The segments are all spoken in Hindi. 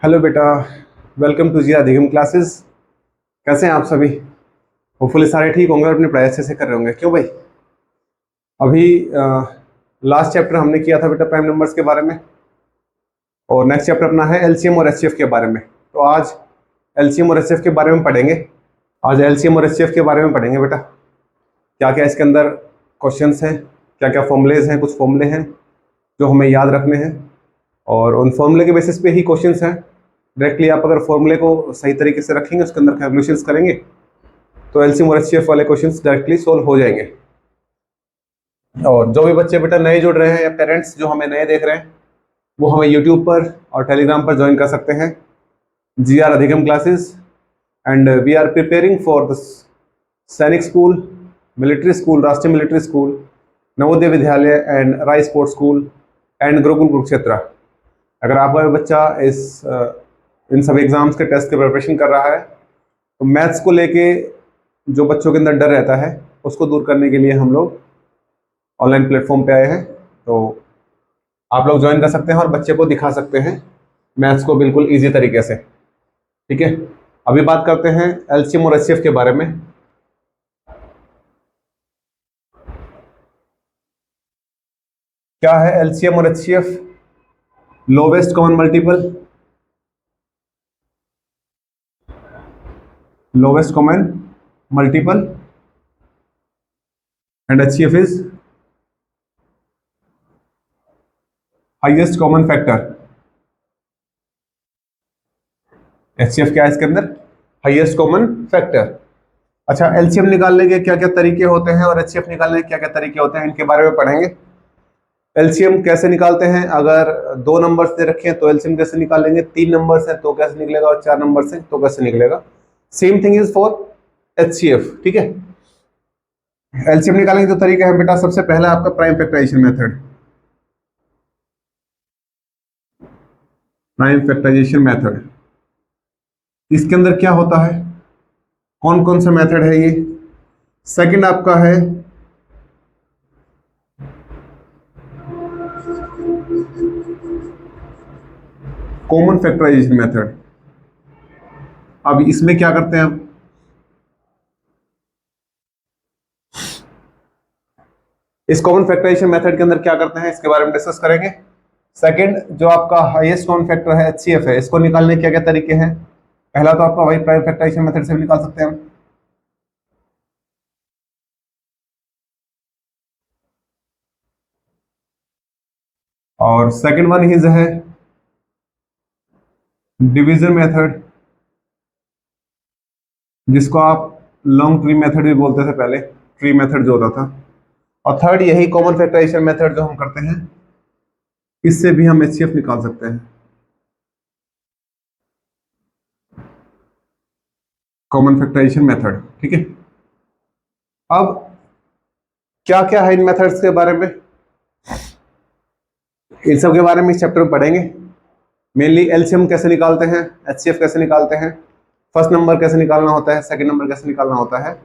हेलो बेटा। वेलकम टू जी अधिगम क्लासेस। कैसे हैं आप सभी? होपफुली सारे ठीक होंगे और अपनी पढ़ाई अच्छे से कर रहे होंगे। क्यों भाई? अभी लास्ट चैप्टर हमने किया था बेटा प्राइम नंबर्स के बारे में, और नेक्स्ट चैप्टर अपना है एलसीएम और एचसीएफ के बारे में। तो आज एलसीएम और एचसीएफ के बारे में पढ़ेंगे। आज एलसीएम और एचसीएफ के बारे में पढ़ेंगे बेटा। क्या क्या इसके अंदर क्वेश्चंस हैं, क्या क्या फॉर्मूलेज हैं, कुछ फॉर्मूले हैं जो हमें याद रखने हैं, और उन फॉर्मूले के बेसिस पे ही क्वेश्चंस हैं। डायरेक्टली आप अगर फॉर्मूले को सही तरीके से रखेंगे, उसके अंदर कैलकुलेशंस करेंगे, तो एलसीएम और एचसीएफ वाले क्वेश्चंस डायरेक्टली सोल्व हो जाएंगे। और जो भी बच्चे बेटा नए जुड़ रहे हैं या पेरेंट्स जो हमें नए देख रहे हैं, वो हमें यूट्यूब पर और टेलीग्राम पर ज्वाइन कर सकते हैं, GR अधिगम classes. And we are preparing for the Sainik school, military school, Rashtriya military school, Navodaya Vidyalaya and Rai sports school and Gurukul Kurukshetra. अगर आपका बच्चा इन सभी एग्जाम्स के टेस्ट के प्रिपरेशन कर रहा है, तो मैथ्स को लेके जो बच्चों के अंदर डर रहता है, उसको दूर करने के लिए हम लोग ऑनलाइन प्लेटफॉर्म पे आए हैं। तो आप लोग ज्वाइन कर सकते हैं और बच्चे को दिखा सकते हैं मैथ्स को बिल्कुल ईजी तरीके से। ठीक है, अभी बात करते हैं एलसीएम और एचसीएफ के बारे में। क्या है एलसीएम और HCF? Lowest common multiple, lowest common multiple, and HCF is highest common factor. HCF क्या है इसके अंदर? Highest common factor. अच्छा, एलसीएम निकालने के क्या क्या तरीके होते हैं और एचसीएफ निकालने के क्या क्या तरीके होते हैं, इनके बारे में पढ़ेंगे। एलसीएम कैसे निकालते हैं? अगर 2 नंबर्स दे रखे हैं तो एलसीएम कैसे निकालेंगे, 3 नंबर्स हैं तो कैसे निकलेगा, और 4 नंबर्स हैं तो कैसे निकलेगा। Same thing is for HCF. ठीक है, एलसीएम निकालने के जो तरीका है बेटा, सबसे पहला आपका prime factorization method. Prime factorization method, इसके अंदर क्या होता है, कौन कौन सा मेथड है ये? सेकंड आपका है कॉमन फैक्टराइजेशन मेथड। अब इसमें क्या करते हैं हम? इस कॉमन फैक्टराइजेशन मेथड के अंदर क्या करते हैं, इसके बारे में डिस्कस करेंगे। सेकंड, जो आपका हाईएस्ट कॉमन फैक्टर है एचसीएफ है, इसको निकालने के क्या क्या तरीके हैं? पहला तो आपका वही प्राइम फैक्टराइजेशन मेथड से भी निकाल सकते हैं हम। और सेकंड वन इज है डिवीजन मेथड, जिसको आप लॉन्ग ट्री मेथड भी बोलते थे पहले, ट्री मेथड जो होता था। और थर्ड यही कॉमन फैक्टराइजेशन मेथड जो हम करते हैं, इससे भी हम एचसीएफ निकाल सकते हैं। Common factorization method. ठीक है, अब क्या क्या है इन मेथड्स के बारे में, इन सब के बारे में इस चैप्टर में पढ़ेंगे। मेनली एलसीएम कैसे निकालते हैं, एचसीएफ कैसे निकालते हैं, फर्स्ट नंबर कैसे निकालना होता है, सेकंड नंबर कैसे निकालना होता है,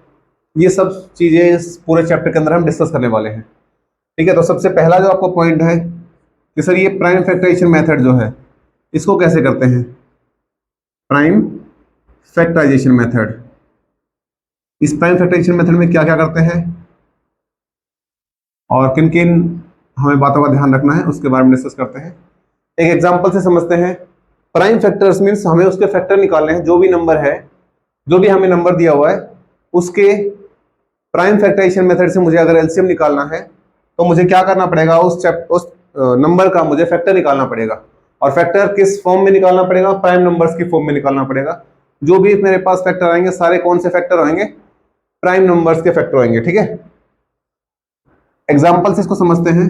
ये सब चीजें इस पूरे चैप्टर के अंदर हम डिस्कस करने वाले हैं। ठीक है, तो सबसे पहला जो आपको पॉइंट है कि सर ये प्राइम फैक्टराइजेशन मेथड जो है, इसको कैसे करते हैं? प्राइम फैक्टराइजेशन मेथड, इस प्राइम फैक्टराइजेशन मेथड में क्या क्या करते हैं और किन किन हमें बातों का ध्यान रखना है, उसके बारे में डिस्कस करते हैं। एक एग्जांपल से समझते हैं। प्राइम फैक्टर्स मींस हमें उसके फैक्टर निकालने हैं, जो भी नंबर है, जो भी हमें नंबर दिया हुआ है, उसके प्राइम फैक्टराइजेशन मेथड से मुझे अगर एलसीएम निकालना है, तो मुझे क्या करना पड़ेगा, उस नंबर का मुझे फैक्टर निकालना पड़ेगा। और फैक्टर किस फॉर्म में निकालना पड़ेगा? प्राइम नंबर्स की फॉर्म में निकालना पड़ेगा। जो भी मेरे पास फैक्टर आएंगे, सारे कौन से फैक्टर होंगे? प्राइम नंबर्स के फैक्टर होंगे। ठीक है, एग्जाम्पल से इसको समझते हैं।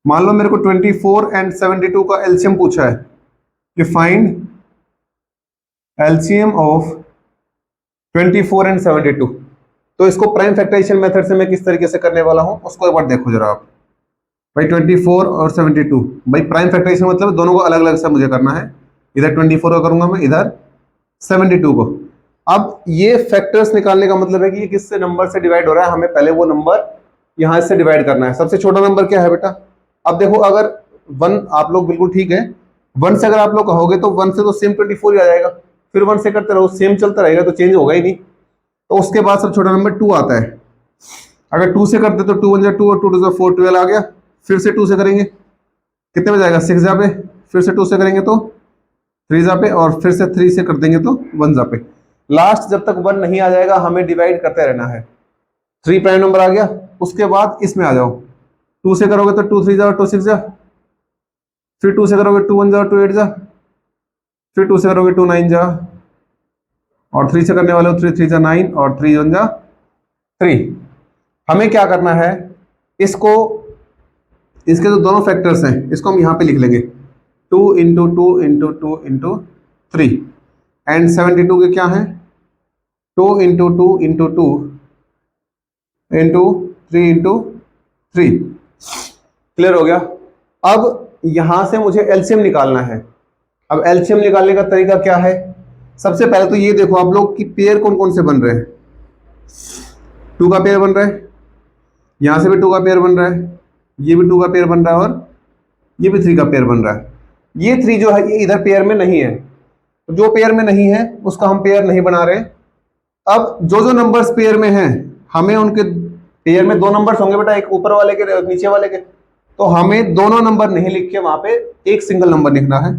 मान लो मेरे को 24 एंड 72 का एलसीएम पूछा है कि फाइंड एलसीएम ऑफ 24 एंड 72। तो इसको प्राइम फैक्टराइजेशन मेथड से मैं किस तरीके से करने वाला हूं, उसको एक बार देखो जरा आप। भाई 24 और 72, भाई प्राइम फैक्टराइजेशन मतलब दोनों को अलग अलग से मुझे करना है। इधर 24 को करूंगा मैं, इधर 72 को। अब ये फैक्टर्स निकालने का मतलब है कि ये किससे नंबर से डिवाइड हो रहा है, हमें पहले वो नंबर यहां से डिवाइड करना है। सबसे छोटा नंबर क्या है बेटा? अब देखो, अगर 1, आप लोग बिल्कुल ठीक है, 1 से अगर आप लोग कहोगे तो 1 से तो सेम 24 ही आ जाएगा, फिर 1 से करते रहो, सेम चलता रहेगा तो चेंज होगा ही नहीं। तो उसके बाद सब छोटा नंबर 2 आता है। अगर 2 से करते तो 2 1 जा 2 और 2 2 जा 4, 12 आ गया। फिर से 2 से करेंगे कितने में जाएगा, 6 जा पे। फिर से 2 से करेंगे तो 3 जा पे, और फिर से 3 से कर देंगे तो 1 जा पे। लास्ट जब तक 1 नहीं आ जाएगा हमें डिवाइड करते रहना है। 3 प्राइम नंबर आ गया, उसके बाद इसमें आ जाओ। 2 से करोगे तो 2 3 जा 2 6 जा, फिर 2 से करोगे 2 1 जा 2 8 जा, फिर 2 से करोगे 2 9 जा, और 3 से करने वाले हो 3 3 जा 9 और 3 1 जा 3। हमें क्या करना है, इसको, इसके जो दोनों फैक्टर्स हैं इसको हम यहाँ पे लिख लेंगे, 2 इंटू 2 इंटू 2 इंटू 3, एंड 72 के क्या हैं, 2 into 2 into 2 into 3 into 3। Clear हो गया। अब यहां से मुझे एलसीएम निकालना है। अब एलसीएम निकालने का तरीका क्या है, सबसे पहले तो ये देखो आप लोग कि पेयर कौन कौन से बन रहे हैं। 2 का पेयर बन रहा है, यहां से भी 2 का पेयर बन रहा है, ये भी 2 का पेयर बन रहा है, और ये भी 3 का पेयर बन रहा है। ये 3 जो है ये इधर पेयर में नहीं है, तो जो पेयर में नहीं है उसका हम पेयर नहीं बना रहे। अब जो जो नंबर्स पेयर में हैं हमें उनके, पेयर में 2 नंबर्स होंगे बेटा, एक ऊपर वाले के नीचे वाले के, तो हमें दोनों नंबर नहीं लिख के वहां पे एक सिंगल नंबर लिखना है।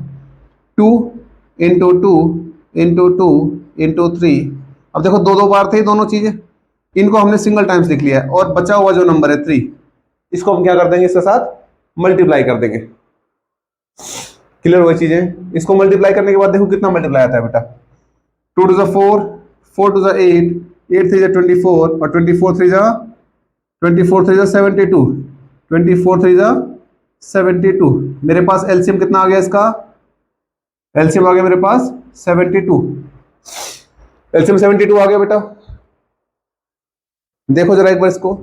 2 इंटू 2 इंटू 2 इंटू 3। अब देखो 2 2 बार थे दोनों चीजें, इनको हमने सिंगल टाइम्स लिख लिया है, और बचा हुआ जो नंबर है 3, इसको हम क्या कर देंगे, इसके साथ मल्टीप्लाई कर देंगे। क्लियर हुई चीजें। इसको मल्टीप्लाई करने के बाद देखो कितना मल्टीप्लाई आता है बेटा, 2 टू 4, 4 टू 8, 8 3 24, और 24 3 72, 24 3 72। मेरे पास एलसीएम कितना आ गया इसका, एलसीएम आ गया मेरे पास 72। एलसीएम 72 आ गया बेटा। देखो जरा एक बार इसको,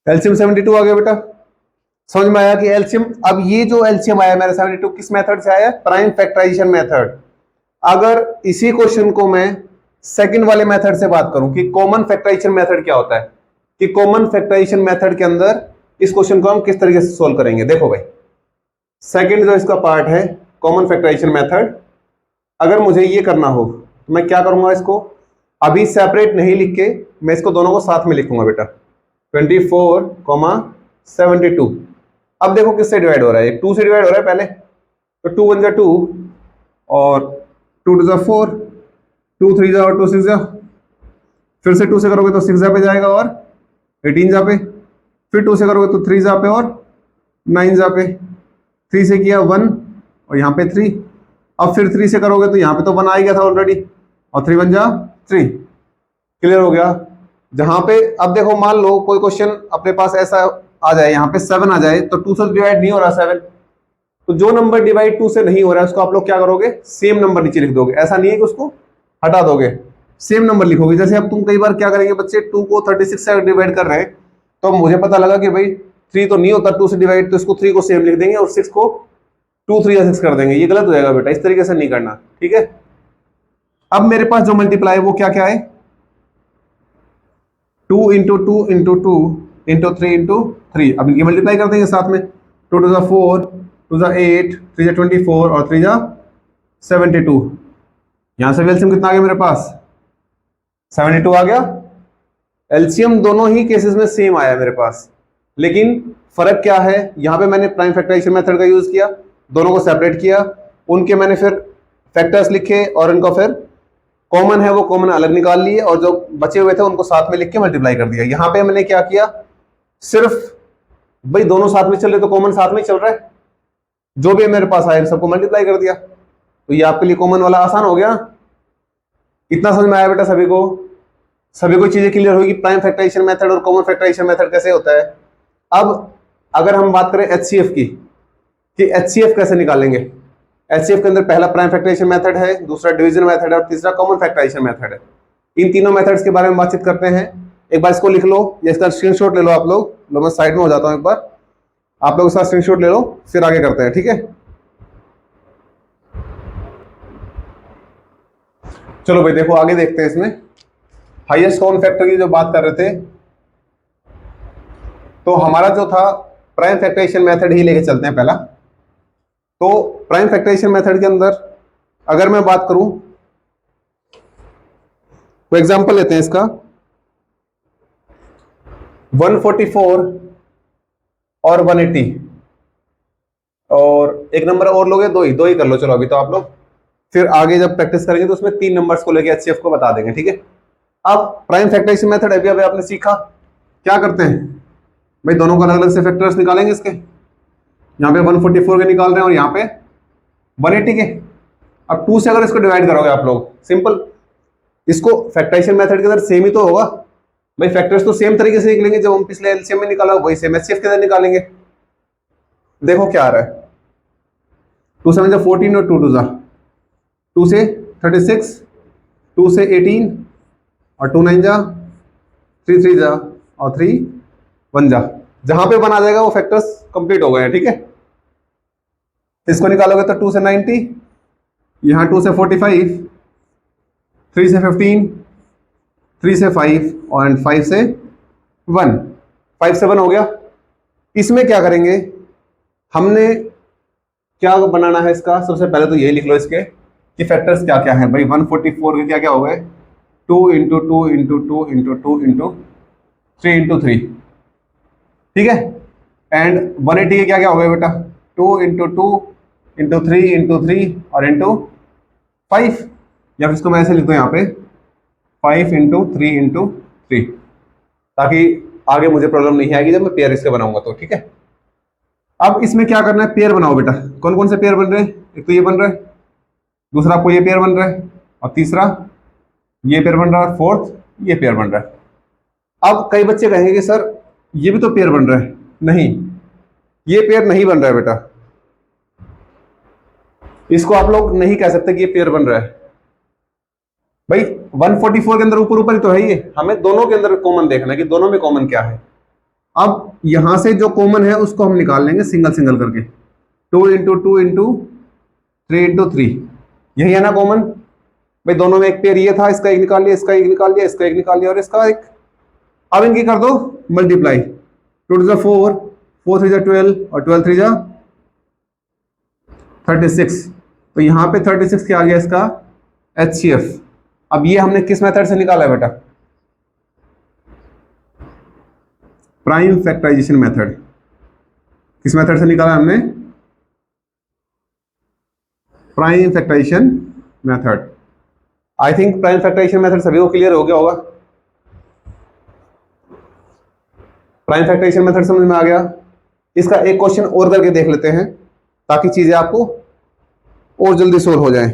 एलसीएम 72 आ गया बेटा। समझ में आया कि एलसीएम, अब ये जो एलसीएम आया मेरा 72 किस मेथड से आया, प्राइम फैक्टराइजेशन मेथड। अगर इसी क्वेश्चन को मैं सेकंड वाले मेथड से बात करूं कि कॉमन फैक्टराइजेशन मेथड क्या होता है, कि कॉमन फैक्टराइजेशन मेथड के अंदर इस क्वेश्चन को हम किस तरीके से सोल्व करेंगे। देखो भाई, सेकंड जो इसका पार्ट है कॉमन फैक्टराइजेशन मेथड, अगर मुझे ये करना हो तो मैं क्या करूंगा, इसको अभी सेपरेट नहीं लिख के मैं इसको दोनों को साथ में लिखूंगा बेटा, 24, 72। अब देखो किससे डिवाइड हो रहा है, 2 से डिवाइड हो रहा है पहले, तो 2 1 जा 2, और 2 2 जा 4, 2 3 जा और 2 6 जा, फिर से 2 से करोगे तो 6 जा पे जाएगा और 18 जा पे, फिर 2 से करोगे तो 3 जा पे और 9 जा पे, 3 से किया 1 और यहाँ पे 3, अब फिर 3 से करोगे तो यहाँ पे तो 1 आ ही गया था ऑलरेडी, और 3 1 जा 3। क्लियर हो गया। जहां पे अब देखो मान लो कोई क्वेश्चन अपने पास ऐसा आ जाए, यहाँ पे 7 आ जाए, तो 2 से डिवाइड नहीं हो रहा 7, तो जो नंबर डिवाइड 2 से नहीं हो रहा है उसको आप लोग क्या करोगे, सेम नंबर नीचे लिख दोगे। ऐसा नहीं है कि उसको हटा दोगे, सेम नंबर लिखोगे। जैसे अब तुम कई बार क्या करेंगे बच्चे, 2 को 36 से डिवाइड कर रहे हैं, तो मुझे पता लगा कि भाई 3 तो नहीं होता 2 से डिवाइड, तो इसको 3 को सेम लिख देंगे और 6 को 2 3 या 6 कर देंगे। ये गलत हो जाएगा बेटा, इस तरीके से नहीं करना, ठीक है। अब मेरे पास जो मल्टीप्लाई वो क्या क्या है, 2 इंटू 2 इंटू 2 इंटू 3 इंटू 3। अब ये मल्टीप्लाई कर देंगे साथ में, 2 2 जा 4, 2 जा 8, 3 जा 24 और 3 जा 72। यहां से एलसीएम कितना आ गया मेरे पास, 72 आ गया। एलसीएम दोनों ही केसेस में सेम आया मेरे पास, लेकिन फर्क क्या है, यहां पे मैंने प्राइम फैक्टराइजेशन मेथड का यूज किया, दोनों को सेपरेट किया, उनके मैंने फिर फैक्टर्स लिखे और उनको फिर कॉमन है वो कॉमन अलग निकाल लिए, और जो बचे हुए थे उनको साथ में लिख के मल्टीप्लाई कर दिया। यहां पे मैंने क्या किया, सिर्फ भाई दोनों साथ में चल रहे तो कॉमन साथ में चल रहा है, जो भी मेरे पास आया सबको मल्टीप्लाई कर दिया, तो ये आपके लिए कॉमन वाला आसान हो गया। इतना समझ में आया बेटा सभी को, सभी को चीजें क्लियर होगी, प्राइम फैक्टराइजेशन मेथड और कॉमन फैक्टराइजेशन मेथड कैसे होता है। अब अगर हम बात करें एचसीएफ की, कि एचसीएफ कैसे निकालेंगे। एचसीएफ के अंदर पहला प्राइम फैक्टराइजेशन मेथड है, दूसरा डिवीजन मेथड है और तीसरा कॉमन फैक्टराइजेशन मेथड है। इन तीनों मेथड्स के बारे में बातचीत करते हैं। एक बार इसको लिख लो या इसका स्क्रीनशॉट ले लो आप लोग, लो मैं साइड में हो जाता हूं, एक बार आप लोग इसका स्क्रीनशॉट ले लो, फिर आगे करते हैं, ठीक है। चलो भाई देखो आगे देखते हैं इसमें हाईएस्ट कॉमन फैक्टर की जो बात कर रहे थे, तो हमारा जो था प्राइम फैक्टराइजेशन मेथड ही लेके चलते हैं पहला। तो प्राइम फैक्टराइजेशन मेथड के अंदर अगर मैं बात करूं तो एग्जांपल लेते हैं इसका 144 और 180 और एक नंबर और लोगे, दो ही कर लो चलो अभी तो आप लोग, फिर आगे जब प्रैक्टिस करेंगे तो उसमें 3 नंबर्स को लेके एचसीएफ को बता देंगे, ठीक है। अब प्राइम फैक्टराइजेशन मेथड अभी अभी आपने सीखा, क्या करते हैं भाई, दोनों को अलग अलग से फैक्टर्स निकालेंगे इसके, यहाँ पे 144 के निकाल रहे हैं और यहाँ पे 180 के। अब 2 से अगर इसको डिवाइड करोगे आप लोग, सिंपल, इसको फैक्टराइजेशन मेथड के अंदर सेम ही तो होगा भाई, फैक्टर्स तो सेम तरीके से निकलेंगे, जब हम पिछले एलसीएम में निकाला वही सेम एचसीएफ के अंदर निकालेंगे। देखो क्या आ रहा है, 2 7 जा 14 और 2 2 जा 2 से 36, 2 से 18 और 2 9 जा 3 3 जा और 3 1 जा, जहां पे बना जाएगा वो फैक्टर्स कंप्लीट हो गए हैं, ठीक है। इसको निकालोगे तो 2 से 90, यहाँ 2 से 45, 3 से 15, 3 से 5 और 5 से 1, 5 से 1 हो गया। इसमें क्या करेंगे, हमने क्या बनाना है इसका, सबसे पहले तो ये लिख लो इसके कि फैक्टर्स क्या क्या है भाई। 144 के क्या क्या हो गए, 2 into 2 into 2 into 2 into 3 into 3, ठीक है। एंड 180 के क्या क्या हो गए बेटा, 2 इंटू 2 इंटू 3 इंटू 3 और इंटू 5, या फिर इसको मैं ऐसे लिख दूँ यहाँ पे 5 इंटू 3 इंटू 3, ताकि आगे मुझे प्रॉब्लम नहीं आएगी जब मैं पेयर इसके बनाऊंगा तो, ठीक है। अब इसमें क्या करना है, पेयर बनाओ बेटा। कौन कौन से पेयर बन रहे हैं, एक तो ये बन रहा है, दूसरा आपको ये पेयर बन रहा है, और तीसरा ये पेयर बन रहा है, और फोर्थ ये पेयर बन रहा है। अब कई बच्चे कहेंगे कि सर ये भी तो पेयर बन रहा है, नहीं ये पेयर नहीं बन रहा है बेटा, इसको आप लोग नहीं कह सकते कि ये पेयर बन रहा है भाई। 144 के अंदर ऊपर ऊपर ही तो है ये, हमें दोनों के अंदर कॉमन देखना है कि दोनों में कॉमन क्या है। अब यहां से जो कॉमन है उसको हम निकाल लेंगे सिंगल सिंगल करके, 2 इंटू 2 इंटू 3 इंटू 3, यही है ना कॉमन भाई। दोनों में एक पेयर ये था, इसका एक निकाल लिया, इसका एक निकाल लिया, इसका एक निकाल लिया और इसका एक। अब इनकी कर दो मल्टीप्लाई, 2 2 4, 4 3 12 और 12 3 36, तो यहां पे 36 क्या आ गया इसका HCF। अब ये हमने किस मेथड से निकाला है बेटा, प्राइम फैक्टराइजेशन मेथड। किस मेथड से निकाला हमने, prime factorization method. I think prime factorization method सभी को क्लियर हो गया होगा। प्राइम फैक्टराइजेशन मेथड समझ में आ गया। इसका एक क्वेश्चन और करके देख लेते हैं ताकि चीजें आपको और जल्दी सोल्व हो जाए,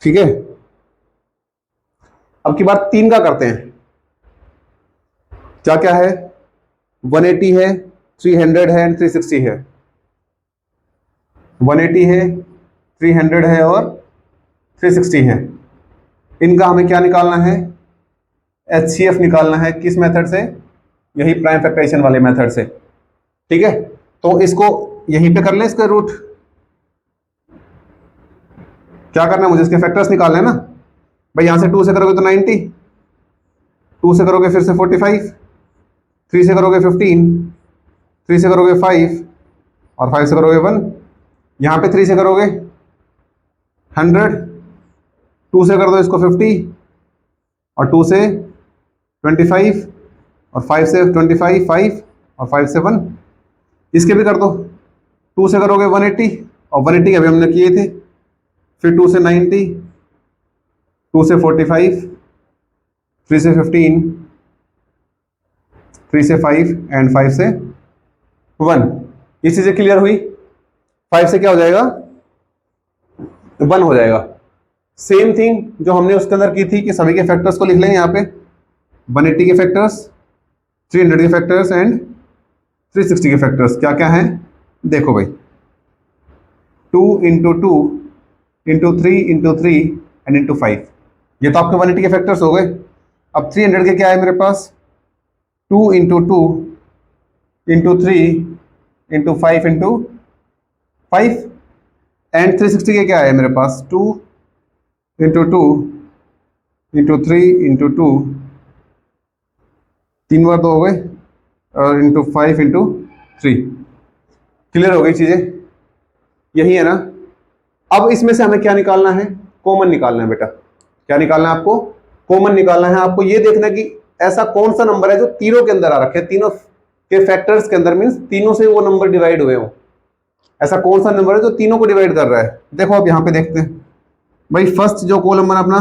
ठीक है। अब की बात 3 का करते हैं, क्या क्या है, 180 है, 300 है एंड 360 है। 180 है, 300 है और 360 है। इनका हमें क्या निकालना है, HCF निकालना है। किस मेथड से, यही प्राइम फैक्टराइजेशन वाले मेथड से, ठीक है। तो इसको यहीं पे कर लें, इसका रूट क्या करना है मुझे, इसके फैक्टर्स निकालने हैं ना भाई। यहां से 2 से करोगे तो 90, 2 से करोगे फिर से 45, 3 से करोगे 15, 3 से करोगे 5 और 5 से करोगे 1, यहाँ पे 3 से करोगे 100, 2 से कर दो इसको 50 और 2 से 25 और 5 से 25, 5 और 5 से 1, इसके भी कर दो। 2 से करोगे 180 और 180 अभी हमने किए थे, फिर 2 से 90, 2 से 45, 3 से 15, 3 से 5 एंड 5 से 1। ये चीजें क्लियर हुई। 5 से क्या हो जाएगा, 1 हो जाएगा। सेम थिंग जो हमने उसके अंदर की थी कि सभी के फैक्टर्स को लिख लेंगे यहाँ पे, 180 के फैक्टर्स, 300 के फैक्टर्स एंड 360 के फैक्टर्स क्या क्या हैं देखो भाई। 2 into 2 into 3 into 3 and into 5, ये तो आपके 180 के फैक्टर्स हो गए। अब 300 के क्या है मेरे पास, 2 into 2 into 3 into 5 into 5 and 360 के क्या है मेरे पास, 2 इंटू 2 इंटू 3 इंटू 2, 3 बार 2 हो गए और इंटू 5 इंटू 3। क्लियर हो गई चीजें? यही है ना। अब इसमें से हमें क्या निकालना है? कॉमन निकालना है बेटा। क्या निकालना है आपको? कॉमन निकालना है। आपको ये देखना है कि ऐसा कौन सा नंबर है जो तीनों के अंदर आ रखे हैं, तीनों के फैक्टर्स के अंदर, मींस तीनों से वो नंबर डिवाइड हुए हो। ऐसा कौन सा नंबर है जो तीनों को डिवाइड कर रहा है? देखो अब यहां पे देखते हैं भाई। फर्स्ट जो कॉलम बना अपना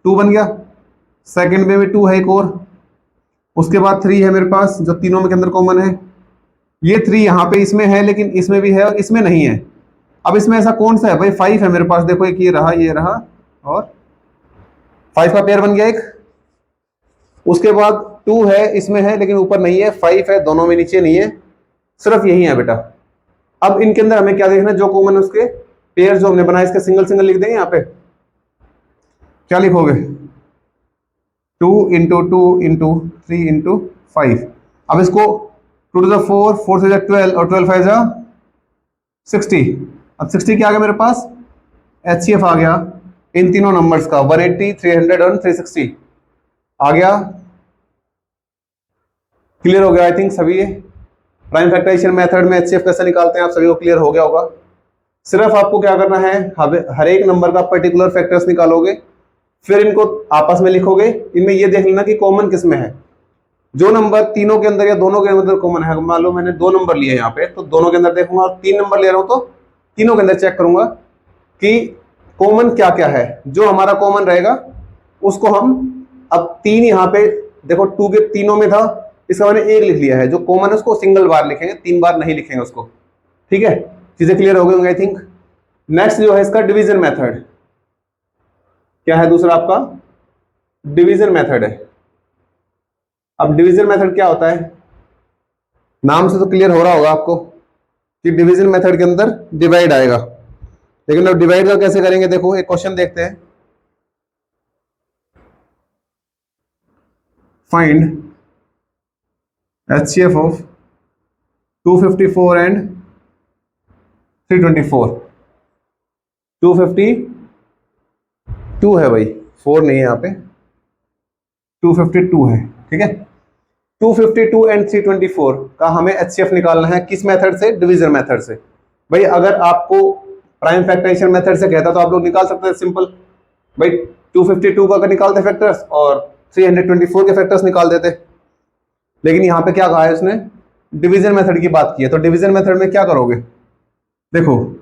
2 बन गया, सेकंड में भी 2 है एक और, उसके बाद 3 है मेरे पास जो तीनों में के अंदर कॉमन है। ये 3 यहाँ पे इसमें है, लेकिन इसमें भी है और इसमें नहीं है। अब इसमें ऐसा कौन सा है भाई? 5 है मेरे पास। देखो एक ये रहा, ये रहा, और 5 का पेयर बन गया एक। उसके बाद 2 है, इसमें है लेकिन ऊपर नहीं है। 5 है, दोनों में नीचे नहीं है, सिर्फ यही है बेटा। अब इनके अंदर हमें क्या देखना है? जो कॉमन है उसके पेयर जो हमने बनाए, इसके सिंगल सिंगल लिख देंगे। यहाँ पे क्या लिखोगे? 2 इंटू 2 इंटू 3 इंटू 5। अब इसको 2 टू द 4, 4 से 12 और 12 5 जा 60। अब 60 क्या आ गया मेरे पास? HCF आ गया इन तीनों नंबर्स का, 180, 300 और 360 आ गया। क्लियर हो गया आई थिंक सभी। प्राइम फैक्टराइजेशन मेथड में HCF कैसे निकालते हैं आप सभी को क्लियर हो गया होगा। सिर्फ आपको क्या करना है, हर एक नंबर का पर्टिकुलर फैक्टर्स निकालोगे, फिर इनको आपस में लिखोगे। इनमें ये देख लेना कि कॉमन किसमें है। जो नंबर तीनों के अंदर या दोनों के अंदर कॉमन है, मान लो मैंने 2 नंबर लिए यहाँ पे, तो दोनों के अंदर देखूंगा, और 3 नंबर ले रहा हूं तो तीनों के अंदर चेक करूंगा कि कॉमन क्या क्या है। जो हमारा कॉमन रहेगा उसको हम, अब 3 यहाँ पे देखो 2 के तीनों में था, इसका मैंने 1 लिख लिया है। जो कॉमन है उसको सिंगल बार लिखेंगे, 3 बार नहीं लिखेंगे उसको। ठीक है, चीजें क्लियर हो गई होंगी आई थिंक। नेक्स्ट जो है इसका डिवीजन मेथड। क्या है दूसरा आपका? डिवीजन मेथड है। अब डिवीजन मेथड क्या होता है? नाम से तो क्लियर हो रहा होगा आपको कि डिवीजन मेथड के अंदर डिवाइड आएगा। लेकिन अब डिवाइड का कैसे करेंगे? देखो एक क्वेश्चन देखते हैं। Find HCF of 254 and 324। 252 है भाई, 4 नहीं है यहाँ पे, 252 है। ठीक है, 252 एंड 324 का हमें HCF निकालना है। किस मेथड से? डिवीजन मेथड से। भाई अगर आपको प्राइम फैक्टराइजेशन मेथड से कहता तो आप लोग निकाल सकते हैं सिंपल। भाई 252 का अगर निकालते फैक्टर्स और 324 के फैक्टर्स निकाल देते। लेकिन यहाँ पे क्या कहा है उसने? डिवीजन मेथड की बात की है। तो डिवीजन मेथड में क्या करोगे? देखो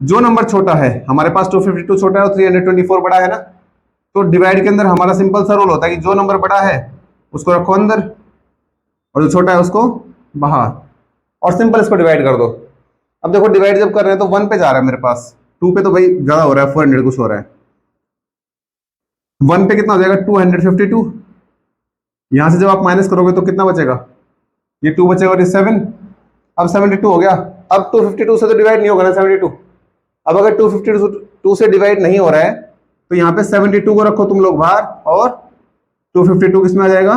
जो नंबर छोटा है, हमारे पास 252 छोटा है और 324 बड़ा है ना, तो डिवाइड के अंदर हमारा सिंपल सा रूल होता है कि जो नंबर बड़ा है उसको रखो अंदर और जो छोटा है उसको बाहर, और सिंपल इसको डिवाइड कर दो। अब देखो डिवाइड जब कर रहे हैं तो 1 पे जा रहा है मेरे पास, 2 पे तो भाई ज्यादा हो रहा है, 400 कुछ हो रहा है। 1 पे कितना हो जाएगा? 252। यहां से जब आप माइनस करोगे तो कितना बचेगा? ये 2 बचेगा और ये 7। अब 72 हो गया। अब 252 से तो डिवाइड नहीं होगा ना 72। अब अगर 252 से डिवाइड नहीं हो रहा है तो यहाँ पे 72 को रखो तुम लोग बाहर, और 252 किस में आ जाएगा?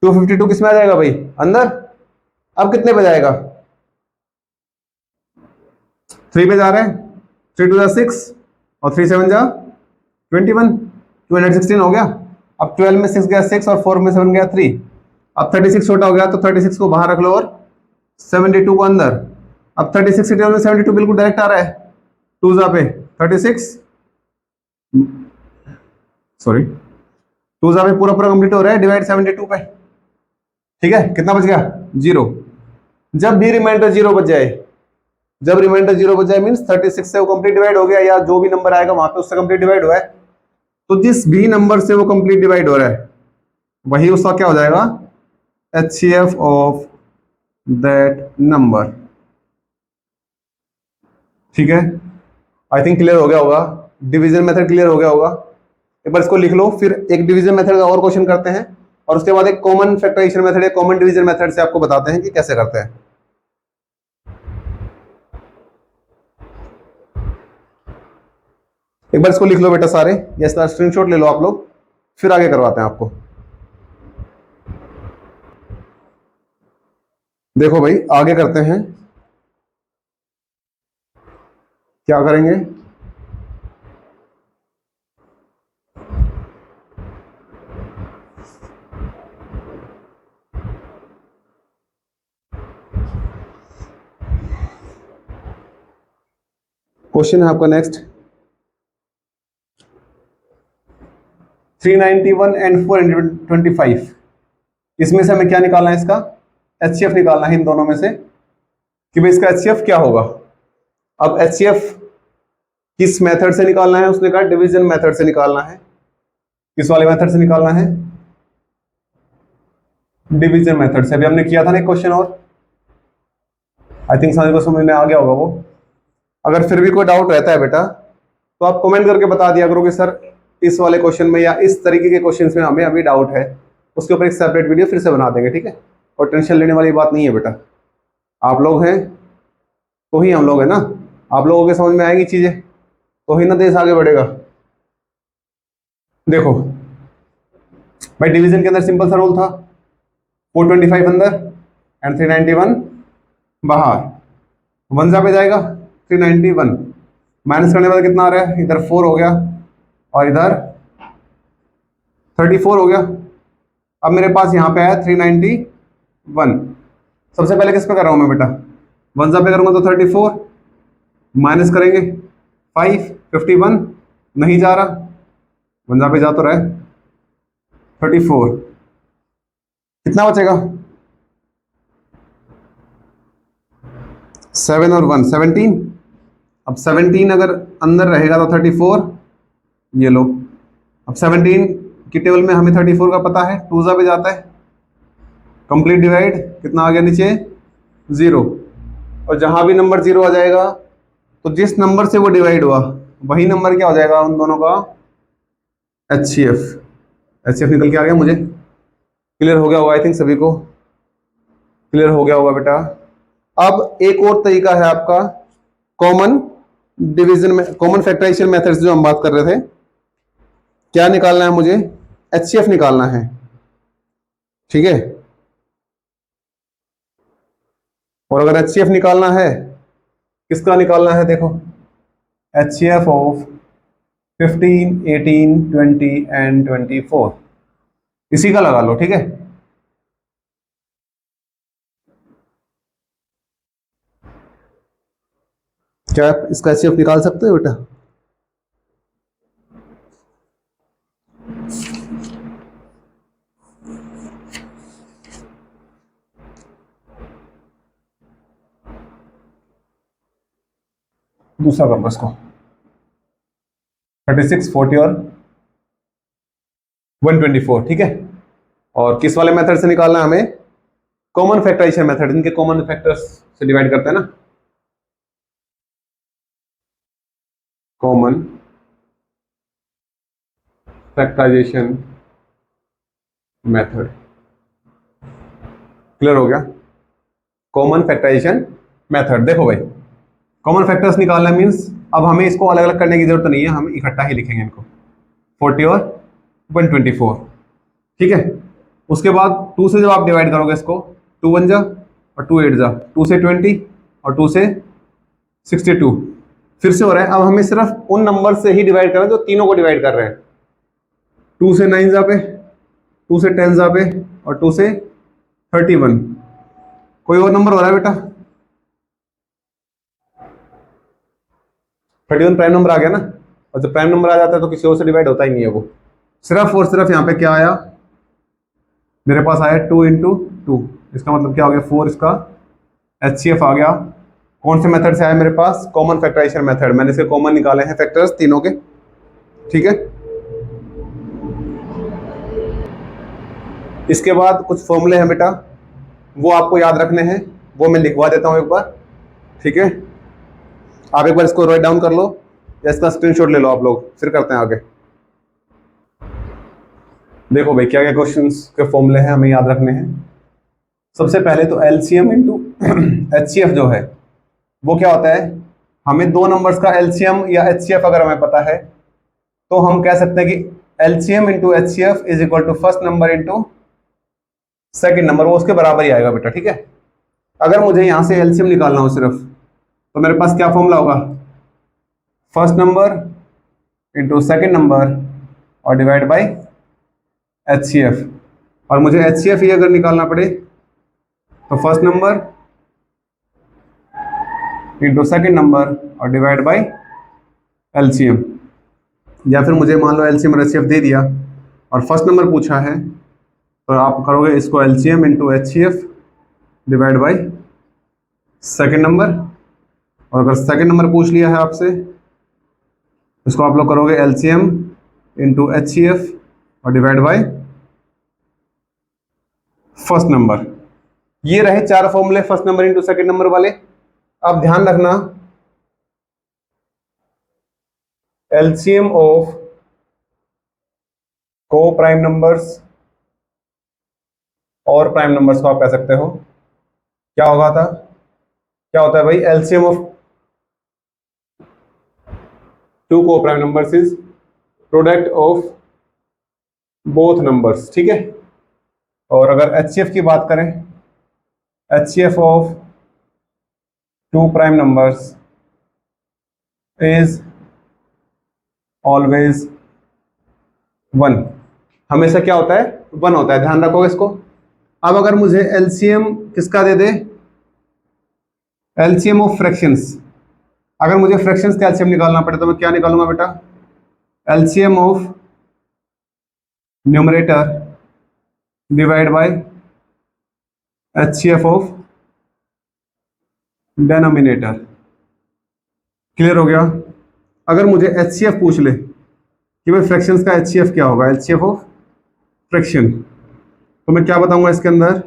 252 किस में आ जाएगा भाई? अंदर। अब कितने पे जाएगा? 3 पे जा रहे हैं। 3 2 6 और 3 7 जा 21, 216 हो गया। अब 12 में 6 गया 6 और 4 में 7 गया 3। अब 36 छोटा हो गया तो 36 को बाहर रख लो और 72 को अंदर। अब 36 से 12 में 72 बिल्कुल डायरेक्ट आ रहा है, 2 जा पे 36, सॉरी 2 जा पे पूरा पूरा कंप्लीट हो रहा है, डिवाइड 72 पे। ठीक है, कितना बच गया? 0। जब भी रिमाइंडर 0 बच जाए, जब रिमाइंडर 0 बच जाए मींस 36 से वो कंप्लीट डिवाइड हो गया, या जो भी नंबर आएगा वहां पे उससे कंप्लीट डिवाइड हुआ है। तो जिस भी नंबर से वो कंप्लीट डिवाइड हो रहा है वही उसका क्या हो जाएगा? HCF of that number. ठीक है, आई थिंक क्लियर हो गया होगा। डिवीजन मेथड क्लियर हो गया होगा। एक बार इसको लिख लो, फिर एक डिवीजन मेथड का और क्वेश्चन करते हैं, और उसके बाद एक कॉमन फैक्टराइजेशन मेथड या कॉमन डिवीजन मेथड से आपको बताते हैं कि कैसे करते हैं। एक बार इसको लिख लो बेटा सारे, या इसका स्क्रीनशॉट ले लो आप लोग, फिर आगे करवाते हैं आपको। देखो भाई आगे करते हैं, क्या करेंगे? क्वेश्चन है आपका नेक्स्ट 391 एंड 425। इसमें से हमें क्या निकालना है, इसका HCF निकालना है इन दोनों में से कि भाई इसका HCF क्या होगा। अब HCF किस मेथड से निकालना है, उसने कहा डिवीजन मेथड से निकालना है। किस वाले मेथड से निकालना है, डिवीजन मेथड से। अभी हमने किया था ना एक क्वेश्चन और, आई थिंक समझ में आ गया होगा वो। अगर फिर भी कोई डाउट रहता है बेटा तो आप कमेंट करके बता दिया करो कि सर इस वाले क्वेश्चन में या इस तरीके के क्वेश्चंस में हमें अभी डाउट है, उसके ऊपर एक सेपरेट वीडियो फिर से बना देंगे, ठीक है। और टेंशन लेने वाली बात नहीं है बेटा, आप लोग हैं तो ही हम लोग हैं ना, आप लोगों के समझ में आएंगी चीजें तो ही ना देश आगे बढ़ेगा। देखो भाई डिवीजन के अंदर सिंपल सा रूल था, 425 अंदर एंड 391 बाहर, वंजा पे जाएगा 391, माइनस करने बाद कितना आ रहा है, इधर 4 हो गया और इधर 34 हो गया। अब मेरे पास यहाँ पे आया 391। सबसे पहले किस पे कर रहा हूँ मैं बेटा, वंजा पे करूंगा तो 34, माइनस करेंगे 5, 51 नहीं जा रहा, वंजा पे जा तो रहा है 34, कितना बचेगा 7 और 1 17। अब 17 अगर अंदर रहेगा तो 34, ये लो। अब 17 की टेबल में हमें 34 का पता है, 2 जा पे जाता है, कंप्लीट डिवाइड कितना आ गया नीचे 0। और जहां भी नंबर 0 आ जाएगा तो जिस नंबर से वो डिवाइड हुआ वही नंबर क्या हो जाएगा उन दोनों का HCF। HCF निकल के आ गया मुझे, क्लियर हो गया होगा आई थिंक सभी को, क्लियर हो गया होगा बेटा। अब एक और तरीका है आपका कॉमन डिवीजन में, कॉमन फैक्टराइजेशन मेथड्स जो हम बात कर रहे थे, क्या निकालना है मुझे, HCF निकालना है, ठीक है। और अगर HCF निकालना है, किसका निकालना है, देखो HCF ऑफ 15, 18, 20 एंड 24, इसी का लगा लो, ठीक है। क्या आप इसका HCF निकाल सकते हो बेटा, दूसरा कर लो इसको, 36, 40 और 124, ठीक है। और किस वाले मेथड से निकालना है हमें, कॉमन फैक्टराइजेशन मेथड, इनके कॉमन फैक्टर्स से डिवाइड करते हैं ना, कॉमन फैक्टराइजेशन मेथड, क्लियर हो गया। कॉमन फैक्टराइजेशन मेथड, देखो भाई कॉमन फैक्टर्स निकालना मींस अब हमें इसको अलग अलग करने की जरूरत नहीं है, हम इकट्ठा ही लिखेंगे इनको, 40 और 124, ठीक है। उसके बाद 2 से जब आप डिवाइड करोगे इसको, 2 1 जा और 2 8 जा, 2 से 20 और 2 से 62, फिर से हो रहा है। अब हमें सिर्फ उन नंबर से ही डिवाइड करना है जो तीनों को डिवाइड कर रहे हैं, 2 से 9 जा पे, 2 से 10 जा पे और 2 से 31। कोई और नंबर हो रहा है बेटा, 31 प्राइम नंबर आ गया ना, और जब प्राइम नंबर आ जाता है तो किसी और से डिवाइड होता ही नहीं है वो, सिर्फ और सिर्फ यहाँ पे क्या आया मेरे पास आया 2 इंटू 2, इसका मतलब क्या हो गया 4, इसका HCF आ गया। कौन से मेथड से आया मेरे पास, कॉमन फैक्टराइजेशन मेथड, मैंने इसके कॉमन निकाले हैं फैक्टर्स तीनों के, ठीक है। इसके बाद कुछ फॉर्मूले हैं बेटा, वो आपको याद रखने हैं, वो मैं लिखवा देता हूँ एक बार, ठीक है। आप एक बार इसको राइट डाउन कर लो या इसका स्क्रीनशॉट ले लो आप लोग, फिर करते हैं आगे। देखो भाई क्या क्या क्वेश्चंस के फॉर्मूले हैं हमें याद रखने हैं। सबसे पहले तो LCM इंटू HCF जो है वो क्या होता है, हमें दो नंबर्स का LCM या HCF अगर हमें पता है तो हम कह सकते हैं कि LCM into HCF is equal to first number into second number, वो उसके बराबर ही आएगा बेटा, ठीक है। अगर मुझे यहाँ से LCM निकालना हो सिर्फ, तो मेरे पास क्या फॉर्मूला होगा, first number into second number और डिवाइड बाय HCF। और मुझे HCF ही अगर निकालना पड़े तो first number into second number और डिवाइड बाय एलसीएम, या फिर मुझे मान लो एलसीएम और एचसीएफ दे दिया और फर्स्ट नंबर पूछा है, तो आप करोगे इसको LCM into HCF divide by second number, और अगर सेकेंड नंबर पूछ लिया है आपसे, इसको आप लोग करोगे एलसीएम इंटू एचसीएफ और डिवाइड बाई फर्स्ट नंबर। ये रहे चार फॉर्मूले first number into second number वाले। अब ध्यान रखना, एलसीएम ऑफ को प्राइम नंबर्स और प्राइम नंबर्स को आप कह सकते हो, क्या होगा था, क्या होता है भाई, LCM of two coprime numbers is product of both numbers, ठीक है। और अगर एचसीएफ की बात करें, HCF of two prime numbers is always one, हमेशा क्या होता है, वन होता है, ध्यान रखोगे इसको। अब अगर मुझे एलसीएम किसका दे दे, एलसीएम ऑफ फ्रैक्शंस, अगर मुझे फ्रैक्शंस का एलसीएम निकालना पड़े तो मैं क्या निकालूंगा बेटा, LCM of numerator divide by HCF of denominator. Clear हो गया। अगर मुझे एचसीएफ पूछ ले कि भाई फ्रैक्शंस का एचसीएफ क्या होगा, एचसीएफ ऑफ फ्रैक्शन, तो मैं क्या बताऊंगा इसके अंदर,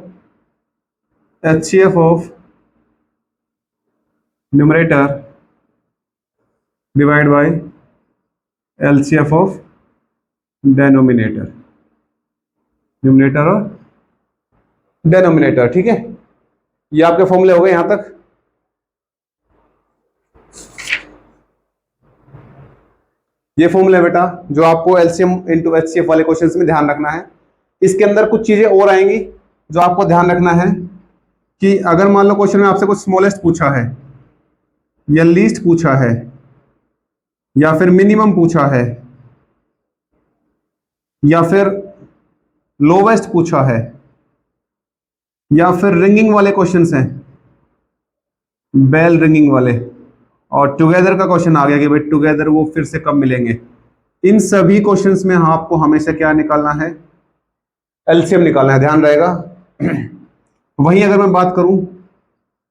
HCF of numerator divide by LCF of denominator, numerator और डेनोमिनेटर, ठीक है। ये आपके फॉर्मूले हो गए यहां तक। ये फॉर्मूला है बेटा जो आपको एलसीएम इंटू एचसीएफ वाले क्वेश्चंस में ध्यान रखना है। इसके अंदर कुछ चीजें और आएंगी जो आपको ध्यान रखना है कि अगर मान लो क्वेश्चन में आपसे कुछ स्मॉलेस्ट पूछा है या लीस्ट पूछा है या फिर मिनिमम पूछा है या फिर लोवेस्ट पूछा है या फिर रिंगिंग वाले क्वेश्चंस हैं, बेल रिंगिंग वाले, और टुगेदर का क्वेश्चन आ गया कि भाई टुगेदर वो फिर से कब मिलेंगे, इन सभी क्वेश्चंस में आपको हमेशा क्या निकालना है, एलसीएम निकालना है, ध्यान रहेगा। वहीं अगर मैं बात करूं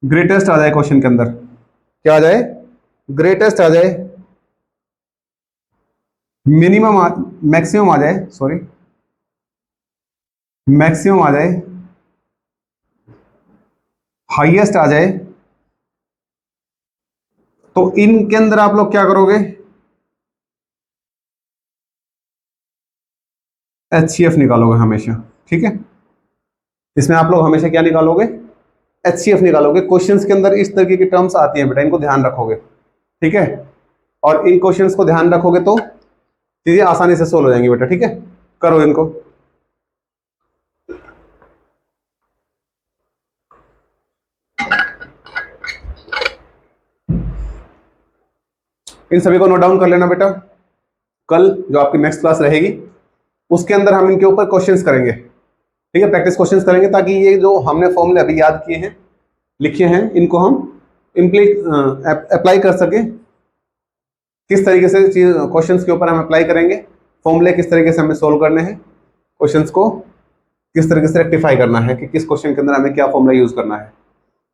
ग्रेटेस्ट आ जाए क्वेश्चन के अंदर, क्या आ जाए, ग्रेटेस्ट आ जाए, मिनिमम मैक्सिमम आ जाए, सॉरी मैक्सिमम आ जाए, हाईएस्ट आ जाए, तो इनके अंदर आप लोग क्या करोगे, एचसीएफ निकालोगे हमेशा, ठीक है। इसमें आप लोग हमेशा क्या निकालोगे, एचसीएफ निकालोगे। क्वेश्चंस के अंदर इस तरीके की टर्म्स आती हैं बेटा, इनको ध्यान रखोगे, ठीक है। और इन क्वेश्चंस को ध्यान रखोगे तो चीजें आसानी से सोल्व हो जाएंगी बेटा, ठीक है। करो इनको। इन सभी को नोट डाउन कर लेना बेटा। कल जो आपकी नेक्स्ट क्लास रहेगी उसके अंदर हम इनके ऊपर क्वेश्चंस करेंगे, ठीक है, प्रैक्टिस क्वेश्चंस करेंगे, ताकि ये जो हमने फॉर्मूले अभी याद किए हैं, लिखे हैं, इनको हम अप्लाई कर सके। किस तरीके से क्वेश्चंस के ऊपर हम अप्लाई करेंगे, फॉर्मूले किस तरीके से हमें सोल्व करने हैं, क्वेश्चंस को किस तरीके से रेक्टिफाई करना है कि किस क्वेश्चन के अंदर हमें क्या फॉर्मूला यूज करना है,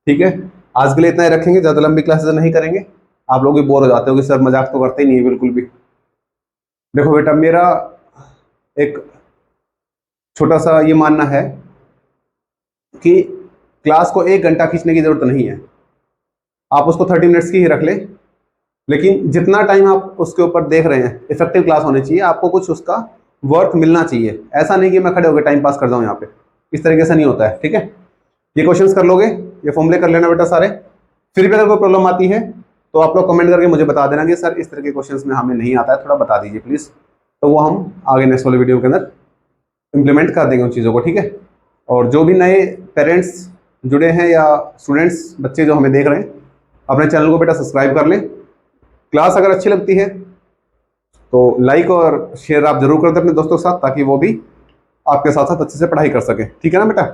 ठीक है। आज के लिए इतना ही रखेंगे, ज़्यादा लंबी क्लासेस नहीं करेंगे। आप लोग भी बोर हो जाते हो कि सर मजाक तो करते ही नहीं है बिल्कुल भी। देखो बेटा, मेरा एक छोटा सा ये मानना है कि क्लास को 1 घंटा खींचने की जरूरत नहीं है, आप उसको 30 मिनट्स की ही रख ले, लेकिन जितना टाइम आप उसके ऊपर देख रहे हैं इफेक्टिव क्लास होनी चाहिए, आपको कुछ उसका वर्थ मिलना चाहिए। ऐसा नहीं कि मैं खड़े होकर टाइम पास कर जाऊँ यहाँ पे, इस तरीके से नहीं होता है, ठीक है। ये क्वेश्चंस कर लोगे, ये फॉर्मूले कर लेना बेटा सारे। फिर भी अगर कोई प्रॉब्लम आती है तो आप लोग कमेंट करके मुझे बता देना कि सर इस तरह के क्वेश्चंस में हमें नहीं आता है, थोड़ा बता दीजिए प्लीज़, तो वो हम आगे नेक्स्ट वाले वीडियो के अंदर इम्प्लीमेंट कर देंगे उन चीज़ों को, ठीक है। और जो भी नए पेरेंट्स जुड़े हैं या स्टूडेंट्स, बच्चे जो हमें देख रहे हैं, अपने चैनल को बेटा सब्सक्राइब कर लें। क्लास अगर अच्छी लगती है तो लाइक और शेयर आप जरूर करते अपने दोस्तों के साथ, ताकि वो भी आपके साथ साथ अच्छे से पढ़ाई कर सके, ठीक है ना बेटा।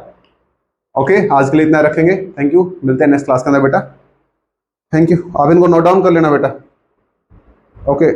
ओके, आज के लिए इतना रखेंगे। थैंक यू, मिलते हैं नेक्स्ट क्लास के अंदर बेटा। Thank you. आप इनको नोट डाउन कर लेना बेटा। ओके।